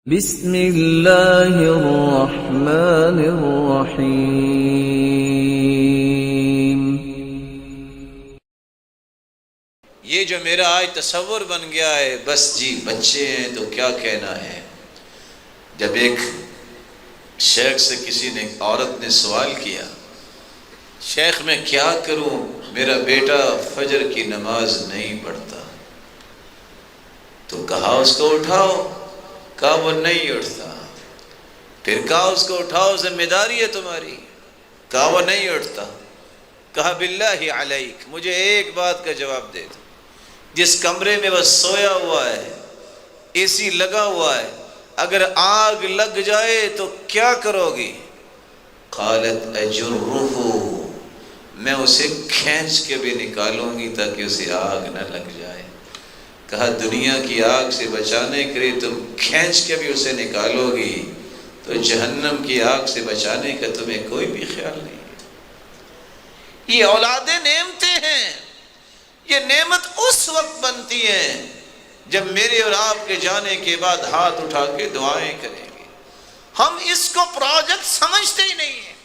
بسم اللہ الرحمن الرحیم۔ یہ جو میرا آج تصور بن گیا ہے، بس جی بچے ہیں تو کیا کہنا ہے۔ جب ایک شیخ سے کسی نے عورت نے سوال کیا، شیخ میں کیا کروں، میرا بیٹا فجر کی نماز نہیں پڑھتا، تو کہا اس کو اٹھاؤ، کہا وہ نہیں اٹھتا، پھر کہا اس کو اٹھاؤ، ذمہ داری ہے تمہاری، کہا وہ نہیں اٹھتا، کہا باللہ علیک مجھے ایک بات کا جواب دے دو، جس کمرے میں وہ سویا ہوا ہے، اے سی لگا ہوا ہے، اگر آگ لگ جائے تو کیا کرو گی؟ قالت اجرہ، میں اسے کھینچ کے بھی نکالوں گی تاکہ اسے آگ نہ لگ جائے۔ کہا دنیا کی آگ سے بچانے کے لیے تم کھینچ کے بھی اسے نکالو گی تو جہنم کی آگ سے بچانے کا تمہیں کوئی بھی خیال نہیں۔ یہ اولادیں نعمتیں ہیں، یہ نعمت اس وقت بنتی ہے جب میرے اور آپ کے جانے کے بعد ہاتھ اٹھا کے دعائیں کریں گے۔ ہم اس کو پروجیکٹ سمجھتے ہی نہیں ہیں۔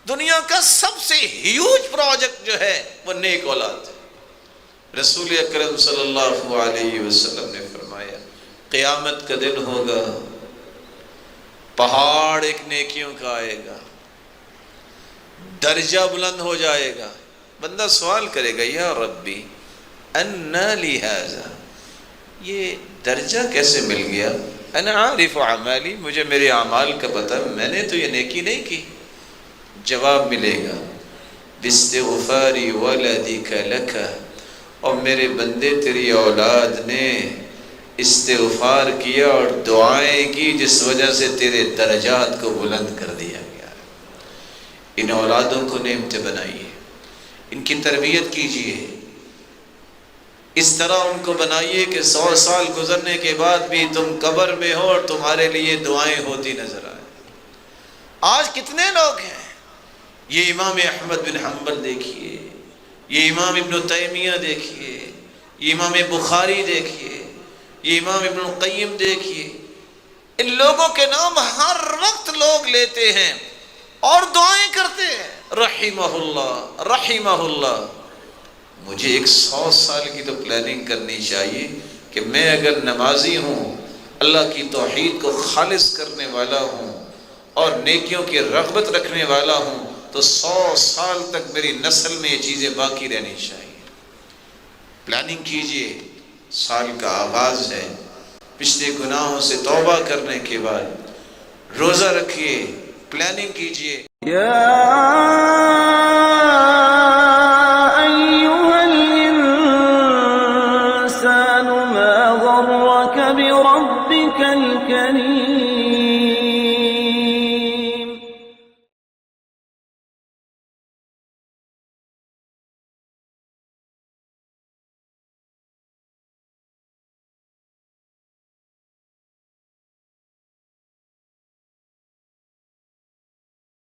دنیا کا سب سے ہیوج پروجیکٹ جو ہے وہ نیک اولاد ہے۔ رسول اکرم صلی اللہ علیہ وسلم نے فرمایا قیامت کا دن ہوگا، پہاڑ ایک نیکیوں کا آئے گا، درجہ بلند ہو جائے گا، بندہ سوال کرے گا یا ربی انا لی ھذا، یہ درجہ کیسے مل گیا؟ انا عارف اعمالی، مجھے میرے اعمال کا پتہ، میں نے تو یہ نیکی نہیں کی۔ جواب ملے گا باستغفار ولدک لک، اور میرے بندے تیری اولاد نے استغفار کیا اور دعائیں کی جس وجہ سے تیرے درجات کو بلند کر دیا گیا۔ ان اولادوں کو نعمت بنائیے، ان کی تربیت کیجیے، اس طرح ان کو بنائیے کہ 100 سال گزرنے کے بعد بھی تم قبر میں ہو اور تمہارے لیے دعائیں ہوتی نظر آئیں۔ آج کتنے لوگ ہیں، یہ امام احمد بن حنبل دیکھیے، یہ امام ابن تیمیہ دیکھیے، یہ امام بخاری دیکھیے، یہ امام ابن القیم دیکھیے، ان لوگوں کے نام ہر وقت لوگ لیتے ہیں اور دعائیں کرتے ہیں، رحمہ اللہ رحمہ اللہ۔ مجھے ایک 100 سال کی تو پلاننگ کرنی چاہیے کہ میں اگر نمازی ہوں، اللہ کی توحید کو خالص کرنے والا ہوں اور نیکیوں کی رغبت رکھنے والا ہوں تو 100 سال تک میری نسل میں یہ چیزیں باقی رہنی چاہیے۔ پلاننگ کیجئے، سال کا آغاز ہے، پچھلے گناہوں سے توبہ کرنے کے بعد روزہ رکھیے، پلاننگ کیجئے۔ یا ایھا الانسان ما غرک بربک الکریم۔